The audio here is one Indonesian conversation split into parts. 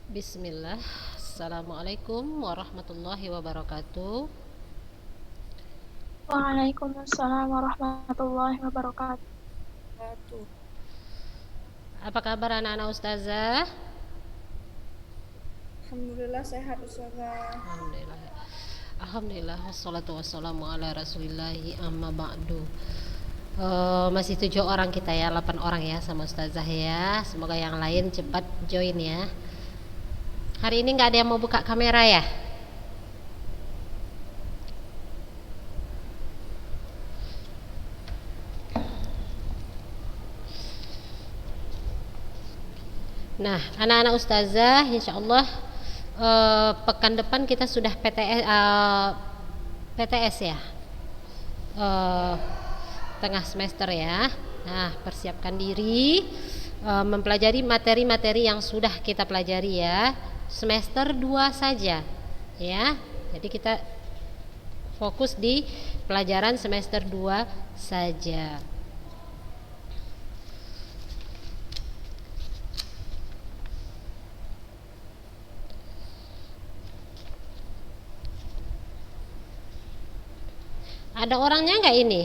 Bismillah. Assalamualaikum warahmatullahi wabarakatuh. Waalaikumsalam warahmatullahi wabarakatuh. Apa kabar anak-anak ustazah? Alhamdulillah sehat Ustazah. Alhamdulillah. Alhamdulillah wassalatu wassalamu ala rasulillahi amma ba'du. Masih 7 orang kita ya, 8 orang ya sama ustazah ya. Semoga yang lain cepat join ya. Hari ini nggak ada yang mau buka kamera ya? Nah, anak-anak ustazah, insya Allah pekan depan kita sudah PTS ya, eh, tengah semester ya. Nah, persiapkan diri mempelajari materi-materi yang sudah kita pelajari ya, semester 2 saja ya. Jadi kita fokus di pelajaran semester 2 saja. Ada orangnya nggak ini?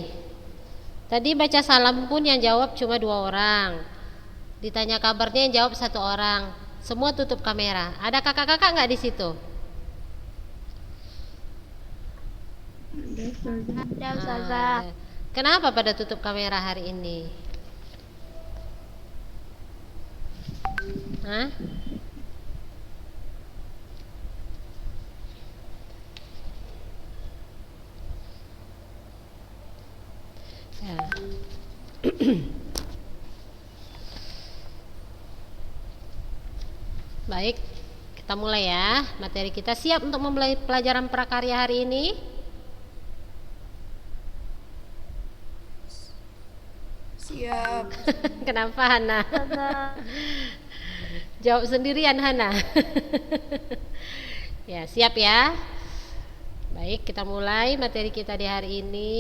Tadi baca salam pun yang jawab cuma 2 orang. Ditanya kabarnya yang jawab 1 orang. Semua tutup kamera. Ada kakak-kakak nggak di situ? Ada Ustazah. Kenapa pada tutup kamera hari ini? Hah? Ya. Baik, kita mulai ya. Materi kita siap untuk memulai pelajaran prakarya hari ini? Siap. Kenapa Hana? Ustazah. Jawab sendirian Hana. Ya, siap ya. Baik, kita mulai materi kita di hari ini.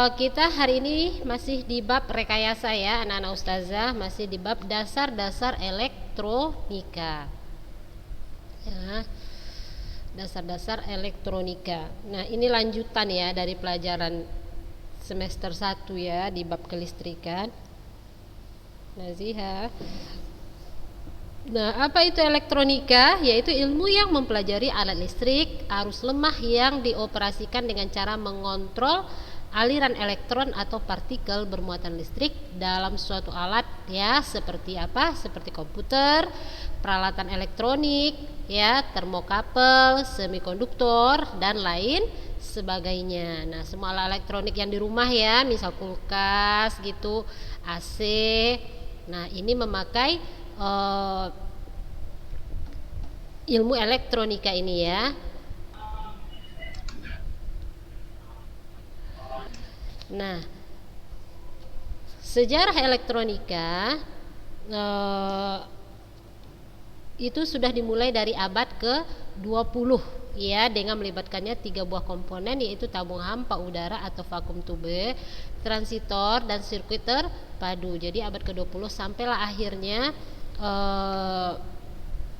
Kita hari ini masih di bab rekayasa ya anak-anak ustazah, masih di bab dasar-dasar elektronika ya, dasar-dasar elektronika. Nah, ini lanjutan ya dari pelajaran semester 1 ya, di bab kelistrikan. Naziha. Nah, apa itu elektronika? Yaitu ilmu yang mempelajari alat listrik, arus lemah yang dioperasikan dengan cara mengontrol aliran elektron atau partikel bermuatan listrik dalam suatu alat ya, seperti apa? Seperti komputer, peralatan elektronik ya, termokapel, semikonduktor dan lain sebagainya. Nah, semua alat elektronik yang di rumah ya, misal kulkas gitu, AC. Nah, ini memakai ilmu elektronika ini ya. Nah, sejarah elektronika itu sudah dimulai dari abad ke-20 ya, dengan melibatkannya 3 buah komponen, yaitu tabung hampa udara atau vakum tube, transitor dan sirkuit terpadu. Jadi abad ke-20 sampailah akhirnya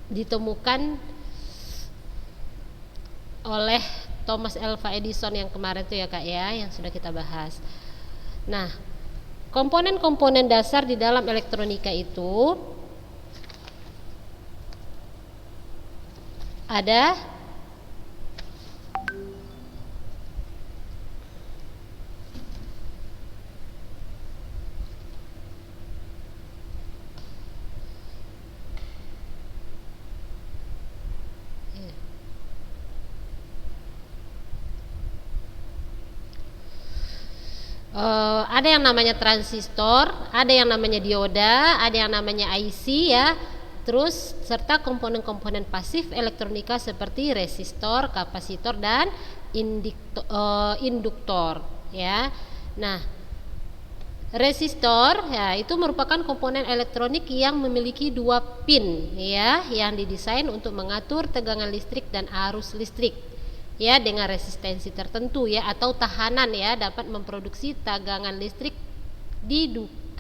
ditemukan oleh Thomas Alva Edison yang kemarin tuh ya Kak ya, yang sudah kita bahas. Nah, komponen-komponen dasar di dalam elektronika itu ada ada yang namanya transistor, ada yang namanya dioda, ada yang namanya IC ya. Terus serta komponen-komponen pasif elektronika seperti resistor, kapasitor dan induktor ya. Nah, resistor ya itu merupakan komponen elektronik yang memiliki 2 pin ya, yang didesain untuk mengatur tegangan listrik dan arus listrik ya, dengan resistensi tertentu ya, atau tahanan ya, dapat memproduksi tegangan listrik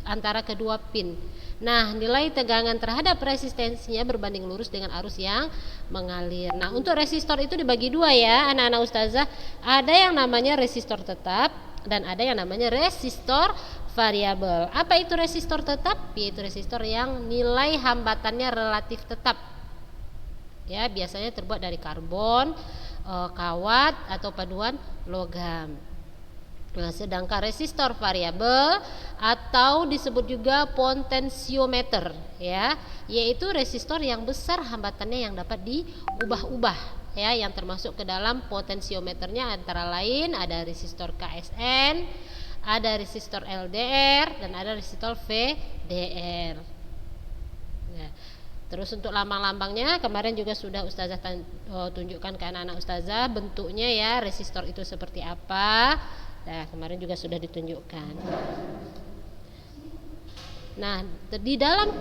antara kedua pin. Nah, nilai tegangan terhadap resistensinya berbanding lurus dengan arus yang mengalir. Nah, untuk resistor itu dibagi dua ya, anak-anak ustazah. Ada yang namanya resistor tetap dan ada yang namanya resistor variabel. Apa itu resistor tetap? Yaitu resistor yang nilai hambatannya relatif tetap. Ya, biasanya terbuat dari karbon, kawat atau paduan logam. Nah, sedangkan resistor variabel atau disebut juga potensiometer ya, yaitu resistor yang besar hambatannya yang dapat diubah-ubah ya, yang termasuk ke dalam potensiometernya antara lain ada resistor KSN, ada resistor LDR dan ada resistor VDR. Nah, terus untuk lambang-lambangnya kemarin juga sudah ustazah tunjukkan ke anak-anak ustazah bentuknya ya, resistor itu seperti apa. Nah, kemarin juga sudah ditunjukkan. Nah, di dalam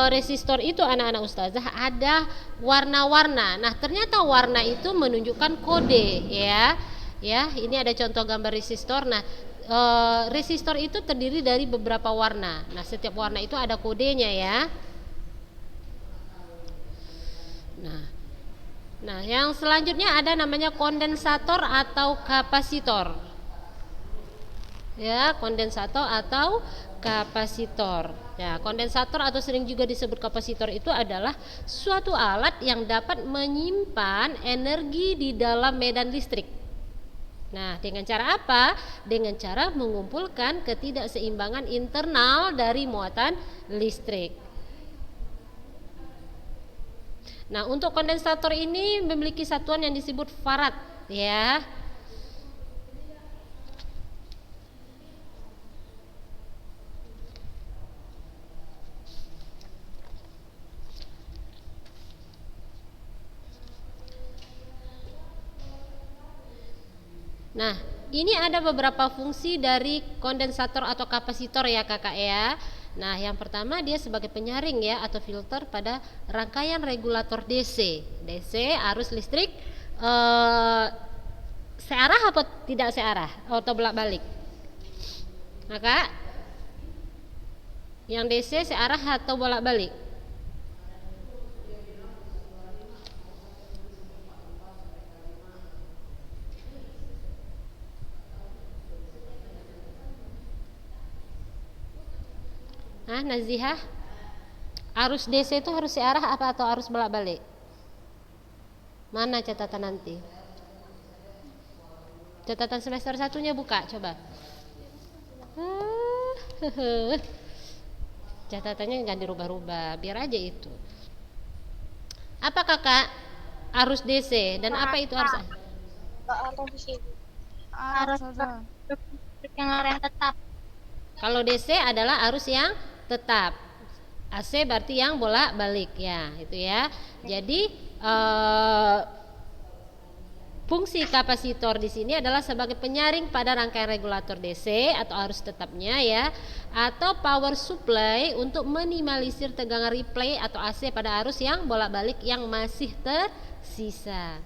resistor itu anak-anak ustazah ada warna-warna. Nah, ternyata warna itu menunjukkan kode ya. Ya, ini ada contoh gambar resistor. Nah, resistor itu terdiri dari beberapa warna. Nah, setiap warna itu ada kodenya ya. Nah, yang selanjutnya ada namanya kondensator atau kapasitor. Ya, kondensator atau kapasitor. Ya, kondensator atau sering juga disebut kapasitor itu adalah suatu alat yang dapat menyimpan energi di dalam medan listrik. Nah, dengan cara apa? Dengan cara mengumpulkan ketidakseimbangan internal dari muatan listrik. Nah, untuk kondensator ini memiliki satuan yang disebut farad ya. Nah, ini ada beberapa fungsi dari kondensator atau kapasitor ya kakak ya. Nah, yang pertama dia sebagai penyaring ya atau filter pada rangkaian regulator DC. DC arus listrik searah atau tidak searah atau bolak-balik. Nah kak, yang DC searah atau bolak-balik? Nazihah, arus DC itu harus searah apa atau harus bolak-balik? Mana catatan nanti? Catatan semester 1-nya buka, coba. Catatannya jangan dirubah-rubah, biar aja itu. Apa kakak? Arus DC dan apa itu arus? Arus yang tetap. Kalau DC adalah arus yang tetap. AC berarti yang bolak-balik ya, itu ya. Jadi fungsi kapasitor di sini adalah sebagai penyaring pada rangkaian regulator DC atau arus tetapnya ya, atau power supply untuk minimalisir tegangan replay atau AC pada arus yang bolak-balik yang masih tersisa.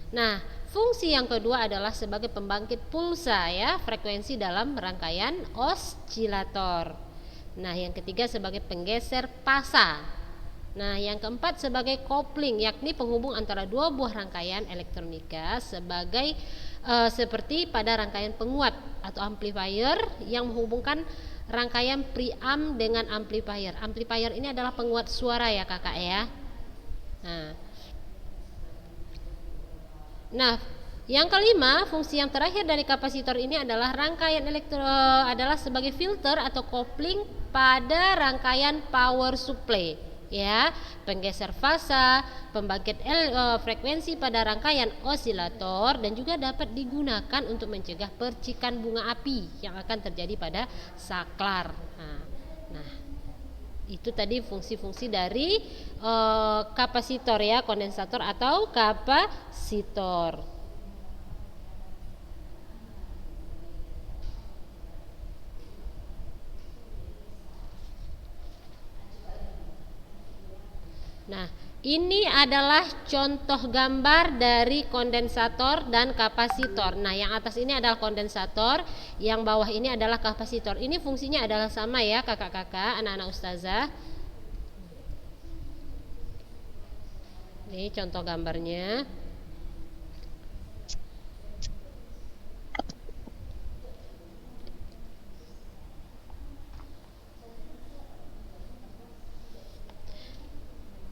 Nah, fungsi yang kedua adalah sebagai pembangkit pulsa ya, frekuensi dalam rangkaian osilator. Nah, yang ketiga sebagai penggeser pasa. Nah, yang keempat sebagai kopling, yakni penghubung antara dua buah rangkaian elektronika sebagai seperti pada rangkaian penguat atau amplifier yang menghubungkan rangkaian preamp dengan amplifier. Amplifier ini adalah penguat suara ya kakak ya. Nah, yang kelima, fungsi yang terakhir dari kapasitor ini adalah rangkaian adalah sebagai filter atau kopling pada rangkaian power supply ya, penggeser fasa, pembangkit frekuensi pada rangkaian osilator, dan juga dapat digunakan untuk mencegah percikan bunga api yang akan terjadi pada saklar. Nah, itu tadi fungsi-fungsi dari kapasitor ya, kondensator atau kapasitor. Nah, Ini adalah contoh gambar dari kondensator dan kapasitor. Nah, yang atas ini adalah kondensator, yang bawah ini adalah kapasitor. Ini fungsinya adalah sama ya, kakak-kakak, anak-anak ustazah. Ini contoh gambarnya.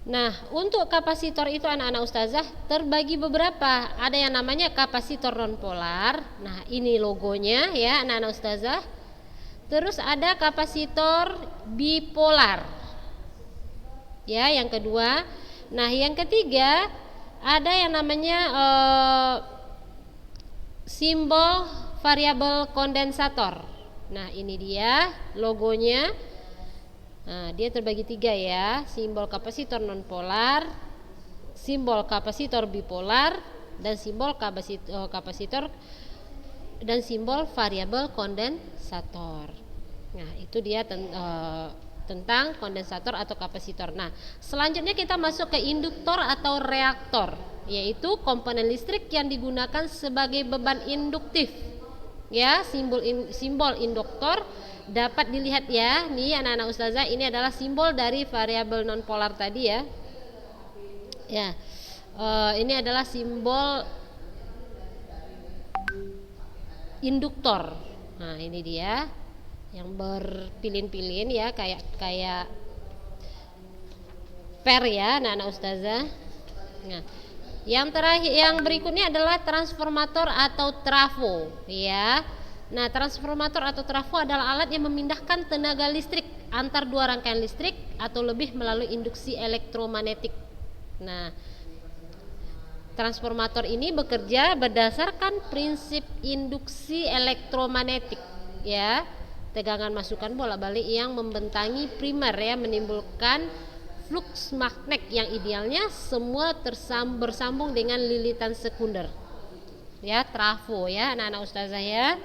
Nah, untuk kapasitor itu anak-anak ustazah terbagi beberapa. Ada yang namanya kapasitor nonpolar. Nah, ini logonya ya anak-anak ustazah. Terus ada kapasitor bipolar. Ya, yang kedua. Nah, yang ketiga ada yang namanya simbol variabel kondensator. Nah, ini dia logonya. Nah, dia terbagi tiga ya, simbol kapasitor nonpolar, simbol kapasitor bipolar, dan simbol kapasitor dan simbol variabel kondensator. Nah, itu dia tentang kondensator atau kapasitor. Nah, selanjutnya kita masuk ke induktor atau reaktor, yaitu komponen listrik yang digunakan sebagai beban induktif. Ya, simbol induktor dapat dilihat ya, nih anak-anak ustazah, ini adalah simbol dari variabel nonpolar tadi ya. Ya, ini adalah simbol induktor. Nah, ini dia yang berpilin-pilin ya, kayak per ya, anak-anak ustazah. Nah, yang terakhir, yang berikutnya adalah transformator atau trafo ya. Nah, transformator atau trafo adalah alat yang memindahkan tenaga listrik antar dua rangkaian listrik atau lebih melalui induksi elektromagnetik. Nah, transformator ini bekerja berdasarkan prinsip induksi elektromagnetik ya. Tegangan masukan bolak-balik yang membentangi primer ya, menimbulkan flux magnet yang idealnya semua bersambung dengan lilitan sekunder. Ya, trafo ya anak-anak ustazah ya.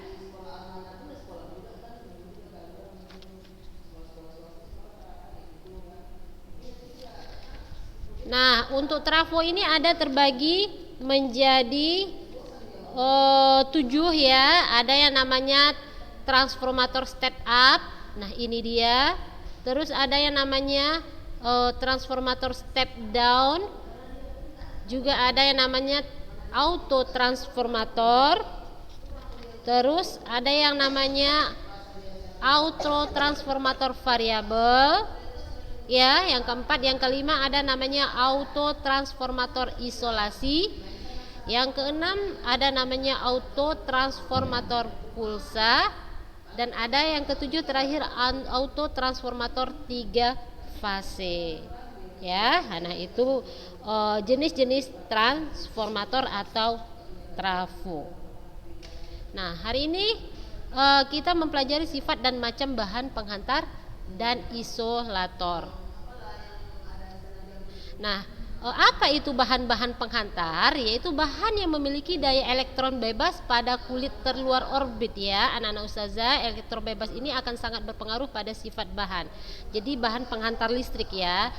Nah, untuk trafo ini ada terbagi menjadi 7 ya. Ada yang namanya transformator step up. Nah, ini dia. Terus ada yang namanya transformator step down. Juga ada yang namanya auto transformator. Terus ada yang namanya auto transformator variabel. Ya, yang keempat, yang kelima ada namanya auto transformator isolasi. Yang keenam ada namanya auto transformator pulsa, dan ada yang ketujuh terakhir auto transformator 3 fase. Ya, nah itu jenis-jenis transformator atau trafo. Nah, hari ini kita mempelajari sifat dan macam bahan penghantar dan isolator. Nah, apa itu bahan-bahan penghantar? Yaitu bahan yang memiliki daya elektron bebas pada kulit terluar orbit ya, anak-anak ustazah. Elektron bebas ini akan sangat berpengaruh pada sifat bahan. Jadi bahan penghantar listrik ya.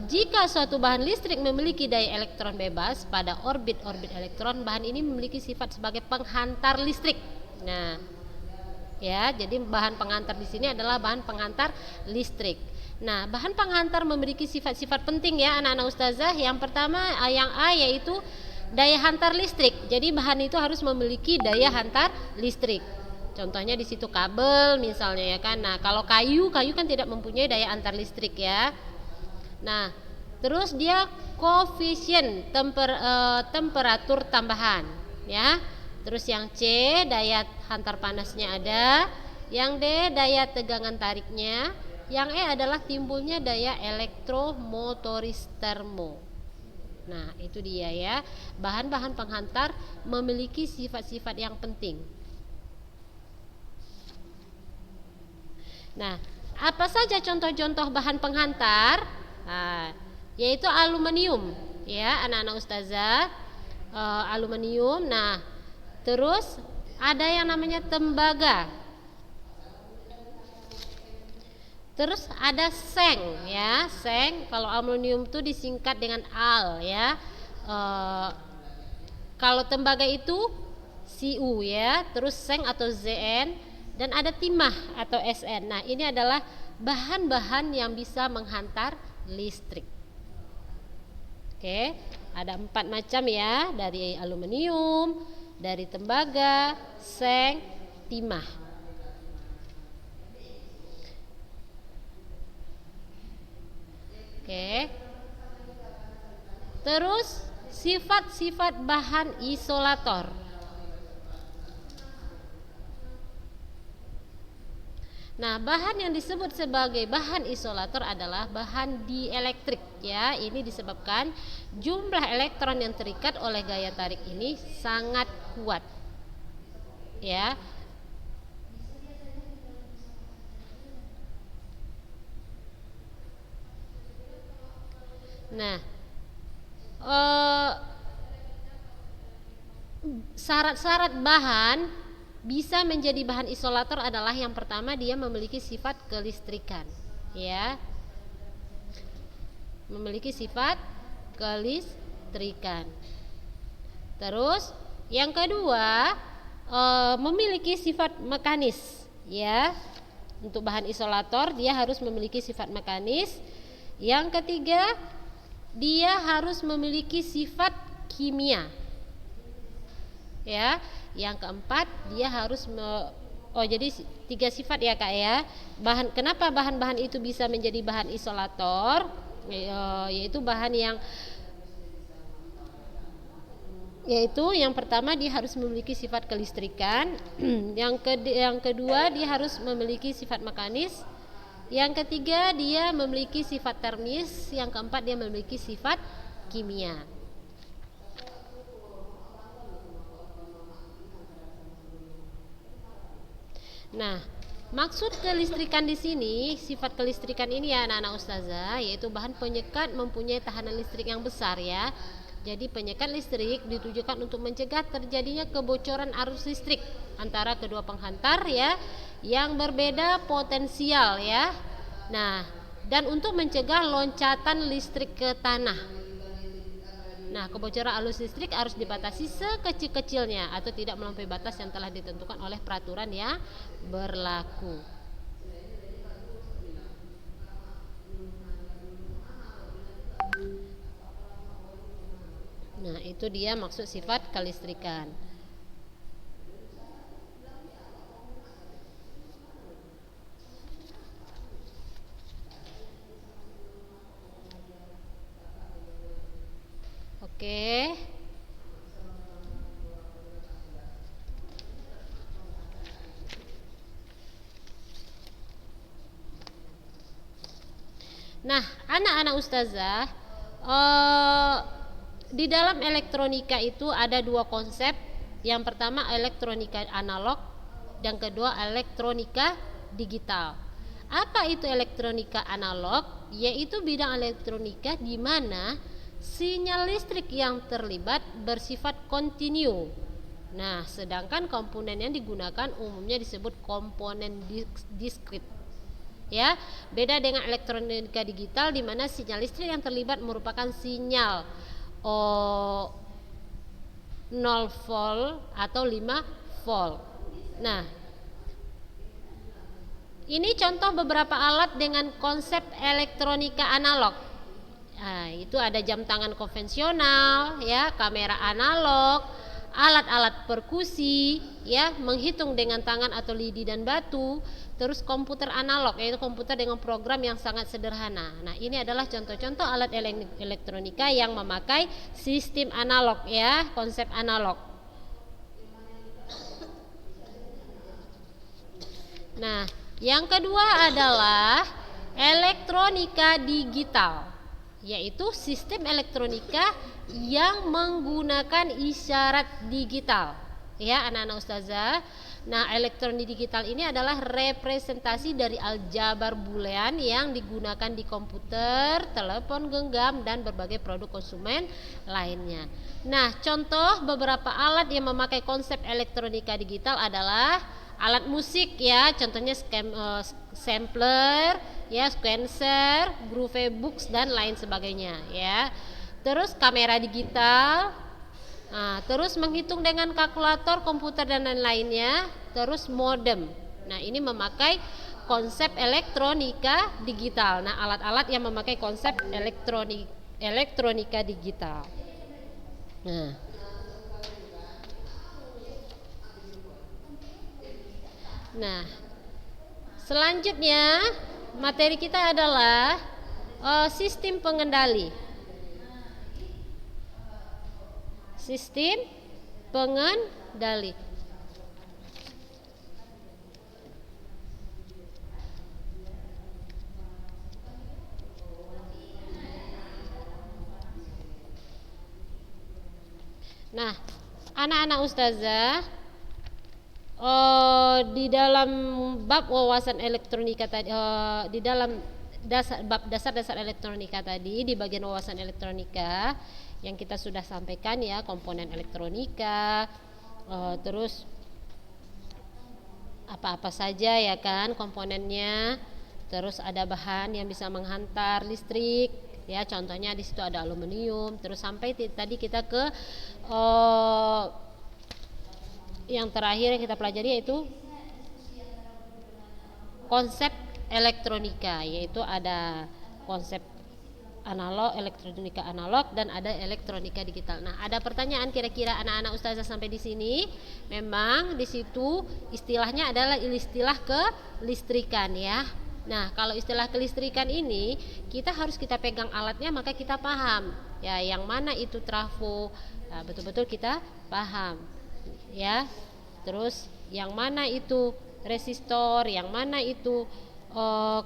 Jika suatu bahan listrik memiliki daya elektron bebas pada orbit-orbit elektron, bahan ini memiliki sifat sebagai penghantar listrik. Nah, ya, jadi bahan penghantar di sini adalah bahan penghantar listrik. Nah, bahan penghantar memiliki sifat-sifat penting ya anak-anak ustazah. Yang pertama, yang A, yaitu daya hantar listrik. Jadi bahan itu harus memiliki daya hantar listrik. Contohnya di situ kabel misalnya ya kan. Nah, kalau kayu kan tidak mempunyai daya hantar listrik ya. Nah, terus dia koefisien temperatur tambahan ya. Terus yang C, daya hantar panasnya ada. Yang D, daya tegangan tariknya. Yang E adalah timbulnya daya elektromotoris termo. Nah, itu dia ya. Bahan-bahan penghantar memiliki sifat-sifat yang penting. Nah, apa saja contoh-contoh bahan penghantar? Nah, yaitu aluminium ya, anak-anak ustazah. Aluminium. Nah, terus ada yang namanya tembaga. Terus ada seng ya, seng kalau aluminium itu disingkat dengan al ya. Kalau tembaga itu Cu ya, terus seng atau Zn, dan ada timah atau Sn. Nah, ini adalah bahan-bahan yang bisa menghantar listrik. Oke, ada 4 macam ya, dari aluminium, dari tembaga, seng, timah. Oke. Terus sifat-sifat bahan isolator. Nah, bahan yang disebut sebagai bahan isolator adalah bahan dielektrik ya. Ini disebabkan jumlah elektron yang terikat oleh gaya tarik ini sangat kuat. Ya. Nah, syarat-syarat bahan bisa menjadi bahan isolator adalah yang pertama, dia memiliki sifat kelistrikan ya, memiliki sifat kelistrikan. Terus yang kedua, memiliki sifat mekanis ya. Untuk bahan isolator dia harus memiliki sifat mekanis. Yang ketiga, dia harus memiliki sifat kimia ya. Yang keempat, dia harus jadi 3 sifat ya Kak ya. Kenapa bahan-bahan itu bisa menjadi bahan isolator? Yaitu bahan yang pertama, dia harus memiliki sifat kelistrikan. Yang kedua, dia harus memiliki sifat mekanis. Yang ketiga, dia memiliki sifat termis. Yang keempat, dia memiliki sifat kimia. Nah, maksud kelistrikan di sini, sifat kelistrikan ini ya anak-anak ustazah, yaitu bahan penyekat mempunyai tahanan listrik yang besar ya. Jadi penyekat listrik ditujukan untuk mencegah terjadinya kebocoran arus listrik antara kedua penghantar ya, yang berbeda potensial ya. Nah, dan untuk mencegah loncatan listrik ke tanah. Nah, kebocoran arus listrik harus dibatasi sekecil-kecilnya atau tidak melampaui batas yang telah ditentukan oleh peraturan yang berlaku. Nah, itu dia maksud sifat kelistrikan. Oke. Nah, anak-anak ustazah, di dalam elektronika itu ada 2 konsep. Yang pertama elektronika analog, dan kedua elektronika digital. Apa itu elektronika analog? Yaitu bidang elektronika di mana sinyal listrik yang terlibat bersifat kontinu. Nah, sedangkan komponen yang digunakan umumnya disebut komponen diskrit. Ya, beda dengan elektronika digital di mana sinyal listrik yang terlibat merupakan sinyal 0 volt atau 5 volt. Nah, ini contoh beberapa alat dengan konsep elektronika analog. Nah, itu ada jam tangan konvensional ya, kamera analog, alat-alat perkusi ya, menghitung dengan tangan atau lidi dan batu, terus komputer analog yaitu komputer dengan program yang sangat sederhana. Nah, ini adalah contoh-contoh alat elektronika yang memakai sistem analog ya, konsep analog. Nah, yang kedua adalah elektronika digital, yaitu sistem elektronika yang menggunakan isyarat digital ya anak-anak ustazah. Nah, elektronik digital ini adalah representasi dari aljabar boolean yang digunakan di komputer, telepon genggam, dan berbagai produk konsumen lainnya. Nah, contoh beberapa alat yang memakai konsep elektronika digital adalah alat musik ya, contohnya sampler, ya, sequencer, Groovebox dan lain sebagainya ya. Terus kamera digital, terus menghitung dengan kalkulator, komputer dan lain-lainnya, terus modem. Nah, ini memakai konsep elektronika digital. Nah, alat-alat yang memakai konsep elektronika digital. Nah, selanjutnya materi kita adalah sistem pengendali. Sistem pengendali. Nah, anak-anak ustazah, di dalam bab wawasan elektronika tadi, di dalam bab dasar-dasar elektronika tadi, di bagian wawasan elektronika yang kita sudah sampaikan ya, komponen elektronika, terus apa-apa saja ya kan komponennya, terus ada bahan yang bisa menghantar listrik ya, contohnya di situ ada aluminium, terus sampai tadi kita ke yang terakhir yang kita pelajari yaitu konsep elektronika, yaitu ada konsep analog, elektronika analog, dan ada elektronika digital. Nah, ada pertanyaan kira-kira anak-anak ustazah sampai di sini? Memang di situ istilahnya adalah istilah kelistrikan ya. Nah, kalau istilah kelistrikan ini kita pegang alatnya maka kita paham ya, yang mana itu trafo, betul-betul kita paham ya. Terus yang mana itu resistor, yang mana itu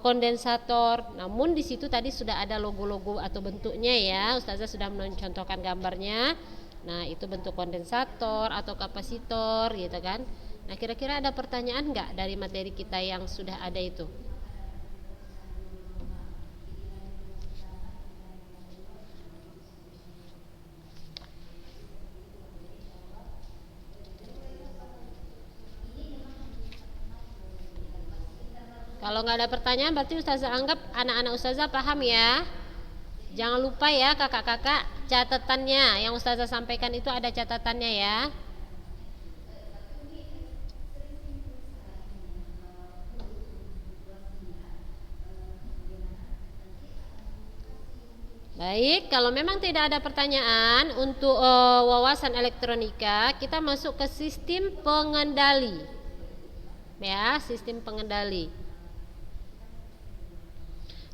kondensator. Namun di situ tadi sudah ada logo-logo atau bentuknya ya, ustazah sudah mencontohkan gambarnya. Nah, itu bentuk kondensator atau kapasitor gitu kan. Nah, kira-kira ada pertanyaan nggak dari materi kita yang sudah ada itu? Kalau nggak ada pertanyaan berarti ustazah anggap anak-anak ustazah paham ya. Jangan lupa ya kakak-kakak, catatannya yang ustazah sampaikan itu ada catatannya ya. Baik, kalau memang tidak ada pertanyaan untuk wawasan elektronika, kita masuk ke sistem pengendali. Ya, sistem pengendali.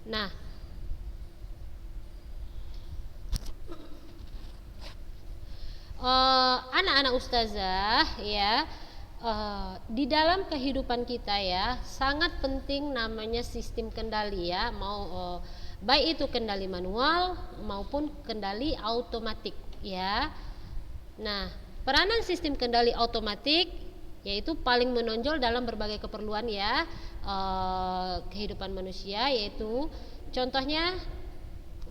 Nah, anak-anak ustazah ya, di dalam kehidupan kita ya sangat penting namanya sistem kendali ya, mau baik itu kendali manual maupun kendali automatik ya. Nah, peranan sistem kendali automatik yaitu paling menonjol dalam berbagai keperluan ya, kehidupan manusia, yaitu contohnya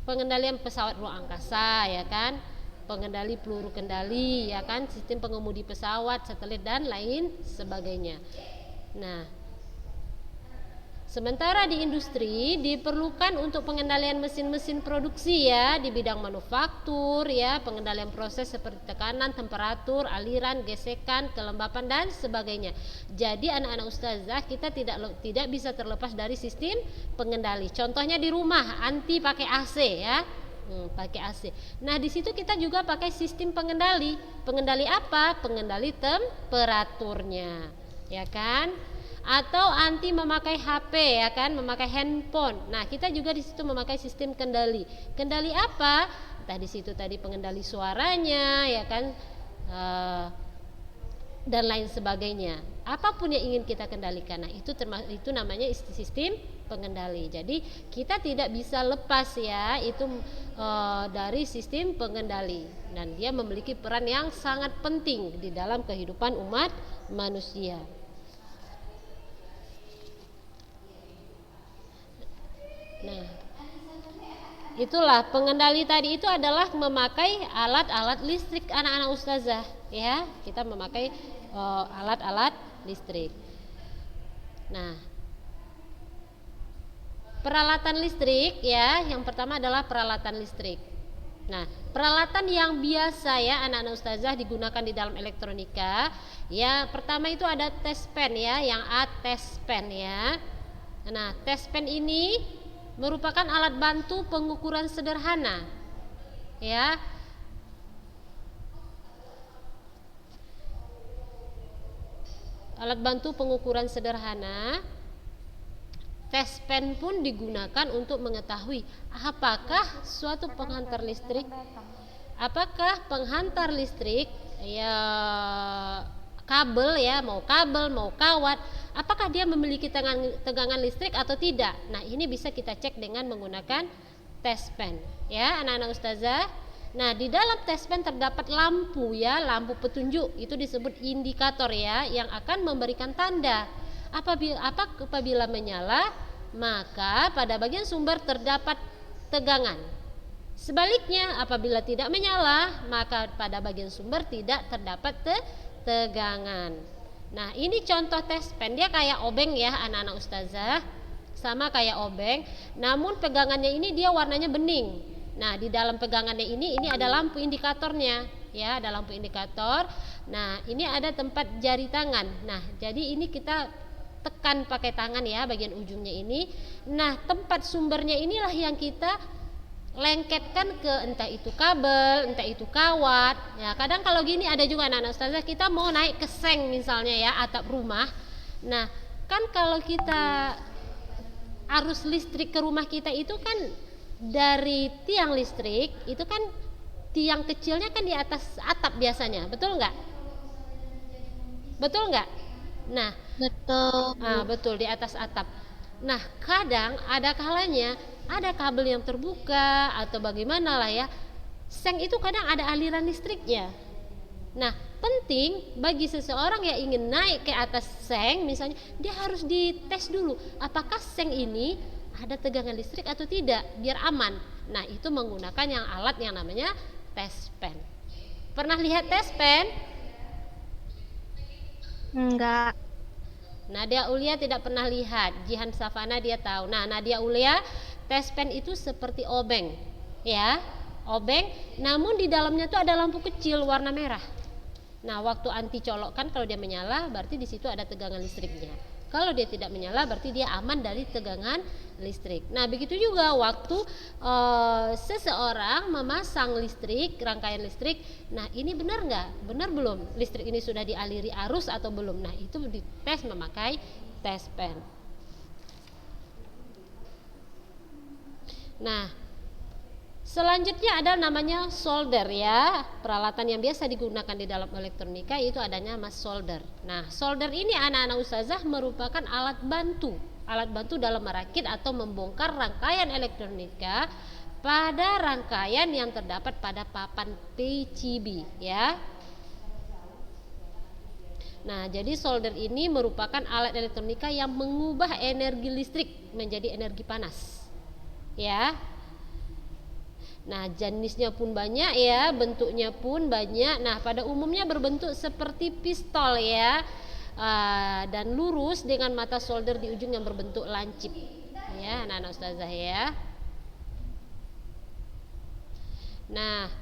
pengendalian pesawat ruang angkasa ya kan, pengendali peluru kendali ya kan, sistem pengemudi pesawat, satelit dan lain sebagainya. Nah, sementara di industri diperlukan untuk pengendalian mesin-mesin produksi ya, di bidang manufaktur ya, pengendalian proses seperti tekanan, temperatur, aliran, gesekan, kelembapan dan sebagainya. Jadi anak-anak ustazah kita tidak bisa terlepas dari sistem pengendali. Contohnya di rumah anti pakai AC ya. Pakai AC. Nah, di situ kita juga pakai sistem pengendali. Pengendali apa? Pengendali temperaturnya. Ya kan? Atau anti memakai HP ya kan, memakai handphone. Nah, kita juga di situ memakai sistem kendali. Kendali apa? Entah di situ tadi pengendali suaranya ya kan, dan lain sebagainya. Apapun yang ingin kita kendalikan. Nah, itu namanya sistem pengendali. Jadi kita tidak bisa lepas ya itu dari sistem pengendali, dan dia memiliki peran yang sangat penting di dalam kehidupan umat manusia. Nah, itulah pengendali tadi itu adalah memakai alat-alat listrik anak-anak ustazah ya. Kita memakai alat-alat listrik. Nah, peralatan listrik ya, yang pertama adalah peralatan listrik. Nah, peralatan yang biasa ya anak-anak ustazah digunakan di dalam elektronika, ya pertama itu ada test pen ya, yang A test pen ya. Nah, test pen ini merupakan alat bantu pengukuran sederhana ya. Alat bantu pengukuran sederhana. Test pen pun digunakan untuk mengetahui apakah suatu penghantar listrik, ya kabel ya, mau kawat, apakah dia memiliki tegangan listrik atau tidak. Nah, ini bisa kita cek dengan menggunakan test pen ya anak-anak ustazah. Nah, di dalam test pen terdapat lampu ya, lampu petunjuk, itu disebut indikator ya, yang akan memberikan tanda apabila menyala, maka pada bagian sumber terdapat tegangan. Sebaliknya, apabila tidak menyala, maka pada bagian sumber tidak terdapat tegangan. Nah, ini contoh test pen, dia kayak obeng ya anak-anak ustazah, sama kayak obeng, namun pegangannya ini dia warnanya bening. Nah, di dalam pegangannya ini ada lampu indikatornya ya, ada lampu indikator. Nah, ini ada tempat jari tangan. Nah, jadi ini kita tekan pakai tangan ya bagian ujungnya ini. Nah, tempat sumbernya inilah yang kita lengketkan ke entah itu kabel, entah itu kawat. Ya, kadang kalau gini ada juga anak-anak ustazah, kita mau naik ke seng misalnya ya, atap rumah. Nah, kan kalau kita arus listrik ke rumah kita itu kan dari tiang listrik, itu kan tiang kecilnya kan di atas atap biasanya, betul nggak? Betul nggak? Nah, betul di atas atap. Nah, kadang ada kalanya ada kabel yang terbuka atau bagaimana lah ya. Seng itu kadang ada aliran listriknya. Nah, penting bagi seseorang yang ingin naik ke atas seng misalnya, dia harus dites dulu apakah seng ini ada tegangan listrik atau tidak, biar aman. Nah, itu menggunakan alat yang namanya test pen. Pernah lihat test pen? Enggak. Nadia Ulia tidak pernah lihat. Jihan Safana dia tahu. Nah, Nadia Ulia, test pen itu seperti obeng ya, obeng, namun di dalamnya tuh ada lampu kecil warna merah. Nah, waktu anti colokkan kalau dia menyala berarti di situ ada tegangan listriknya. Kalau dia tidak menyala berarti dia aman dari tegangan listrik. Nah, begitu juga waktu seseorang memasang listrik, rangkaian listrik. Nah, ini benar nggak? Benar belum? Listrik ini sudah dialiri arus atau belum? Nah, itu dites memakai test pen. Nah, selanjutnya ada namanya solder ya, peralatan yang biasa digunakan di dalam elektronika itu adanya mas solder. Nah, solder ini anak-anak ustazah merupakan alat bantu dalam merakit atau membongkar rangkaian elektronika pada rangkaian yang terdapat pada papan PCB ya. Nah, jadi solder ini merupakan alat elektronika yang mengubah energi listrik menjadi energi panas ya. Nah, jenisnya pun banyak ya, bentuknya pun banyak. Nah, pada umumnya berbentuk seperti pistol ya, dan lurus dengan mata solder di ujung yang berbentuk lancip ya, anak-anak ustazah ya. Nah,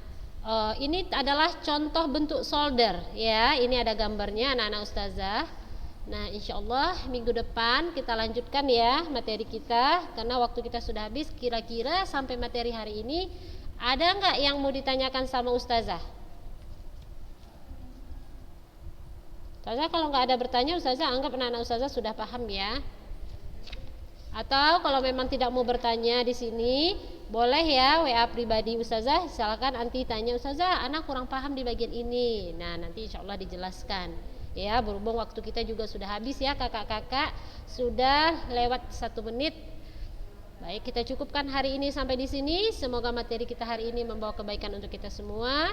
ini adalah contoh bentuk solder ya. Ini ada gambarnya anak-anak ustazah. Nah, insyaallah minggu depan kita lanjutkan ya materi kita, karena waktu kita sudah habis. Kira-kira sampai materi hari ini ada nggak yang mau ditanyakan sama ustazah? Ustazah kalau nggak ada bertanya, ustazah anggap anak-anak ustazah sudah paham ya. Atau kalau memang tidak mau bertanya di sini, boleh ya WA pribadi ustazah, silakan nanti tanya, ustazah anak kurang paham di bagian ini. Nah, nanti insyaallah dijelaskan ya, berhubung waktu kita juga sudah habis ya kakak-kakak, sudah lewat 1 menit. Baik, kita cukupkan hari ini sampai di sini. Semoga materi kita hari ini membawa kebaikan untuk kita semua.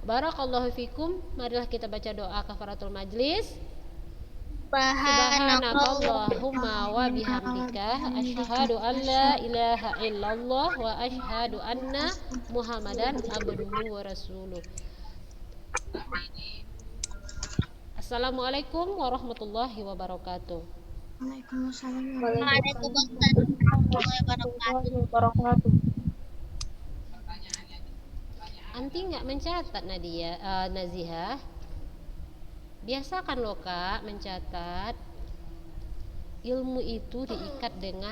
Barakallahu fikum. Marilah kita baca doa kafaratul majlis. Subhanakallahumma wa bihamdika asyhadu an la ilaha illallah wa asyhadu anna Muhammadan abduhu wa rasuluh. Assalamualaikum warahmatullahi wabarakatuh. Waalaikumsalam Waalaikumsalam warahmatullahi wabarakatuh. Anti nggak mencatat Nadia, Naziha. Biasakan loh kak mencatat. Ilmu itu diikat dengan